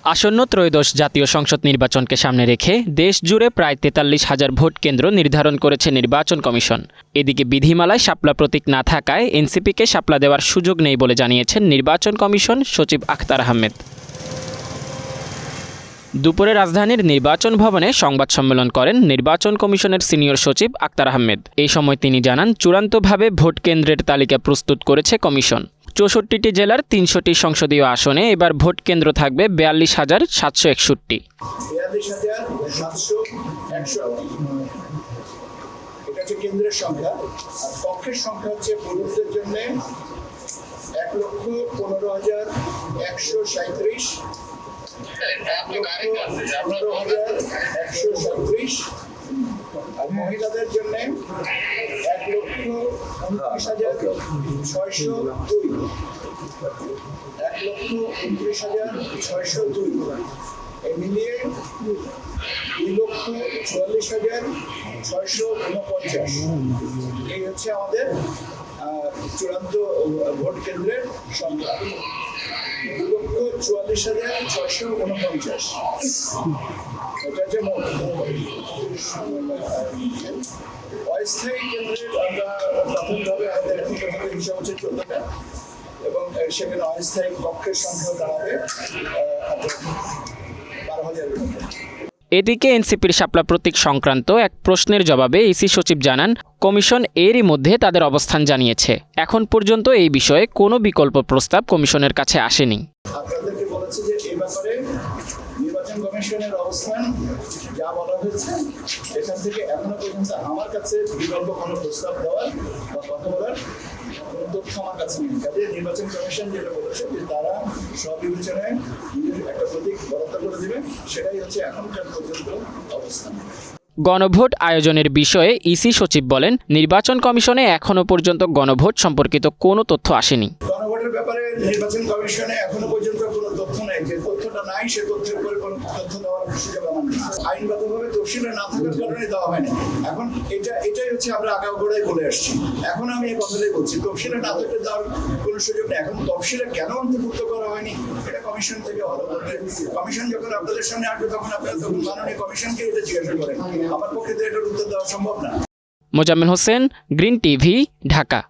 আসন্ন ত্রয়োদশ জাতীয় সংসদ নির্বাচনকে সামনে রেখে দেশ জুড়ে প্রায় ৪৩,০০০ ভোট কেন্দ্র নির্ধারণ করেছে নির্বাচন কমিশন। এদিকে বিধিমালায় শাপলা প্রতীক না থাকায় এনসিপিকে শাপলা দেওয়ার সুযোগ নেই বলে জানিয়েছেন নির্বাচন কমিশন সচিব আখতার আহমেদ। দুপুরে রাজধানীর নির্বাচন ভবনে সংবাদ সম্মেলন করেন নির্বাচন কমিশনের সিনিয়র সচিব আখতার আহমেদ। এই সময় তিনি জানান, চূড়ান্তভাবে ভোট কেন্দ্রের তালিকা প্রস্তুত করেছে কমিশন। ৬৪টি জেলার ৩০০টি সংসদীয় আসনে এবার ভোট কেন্দ্র থাকবে ৪২,৭৬১। এটা হচ্ছে কেন্দ্রের সংখ্যা, আর কক্ষের সংখ্যা হচ্ছে পুরুষদের জন্য ১,১৫,১৩৭, ১,১৫,১৩৭, আর মহিলাদের জন্য ১,২৯,৬০২, ১,২৯,৬০২। এই মিলিয়ে ২,৪৪,৬৪৯। এই হচ্ছে আমাদের চূড়ান্ত ভোট কেন্দ্রের সংখ্যা, ২,৪৪,৬৪৯। এটা হচ্ছে মোট। অস্থায়ী কেন্দ্রের আমরা প্রাথমিকভাবে আমাদের এখন পর্যন্ত হিসাব হচ্ছে ১৪টা, এবং সেখানে অস্থায়ী কক্ষের সংখ্যা দাঁড়াবে ১২,০০০। এদিকে এনসিপির শাপলা প্রতীক সংক্রান্ত এক প্রশ্নের জবাবে ইসি সচিব জানান, কমিশন এরই মধ্যে তাদের অবস্থান জানিয়েছে। এখন পর্যন্ত এই বিষয়ে কোনো বিকল্প প্রস্তাব কমিশনের কাছে আসেনি। আপনাদেরকে বলেছে যে এই ব্যাপারে নির্বাচন কমিশনের অবস্থান যা বলা হয়েছে, এখান থেকে এখনো পর্যন্ত আমার কাছে বিকল্প কোনো প্রস্তাব দেওয়ার বা কথা বলার কোনো তথ্য আমার কাছে নেই। কাজে নির্বাচন কমিশন যেটা বলেছে যে তারা স্ববিবেচনায় একটা প্রতীক বরাদ্দ করে দেবে, সেটাই হচ্ছে এখনকার পর্যন্ত অবস্থান। গণভোট আয়োজনের বিষয়ে ইসি সচিব বলেন, নির্বাচন কমিশনে এখনো পর্যন্ত গণভোট সম্পর্কিত কোনো তথ্য আসেনি। গণভোটের ব্যাপারে নির্বাচন কমিশনে এখনো পর্যন্ত কোনো তথ্য নেই। যে তথ্যটা নাই সে তথ্যের উপরে কোনো তথ্য দেওয়ার সুযোগ আমার নেই। আইনগতভাবে তফসিলে না থাকার কারণে দেওয়া হয়নি। এখন এটাই হচ্ছে আমরা আগাগোড়াই বলে আসছি। এখন আমি এই কথাটাই বলছি, তফসিলে না থাকলে দেওয়ার কোনো সুযোগ নেই। এখন তফসিলে কেন অন্তর্ভুক্ত করা হয়নি এটা কমিশন থেকে ভালো বলতে। কমিশন যখন আপনাদের সামনে আসবে তখন আপনারা তখন মাননীয় কমিশনকে এটা জিজ্ঞাসা করেন। আমার পক্ষে তো এটার উত্তর দেওয়া সম্ভব না। Mozammel Hossain, green TV, Dhaka.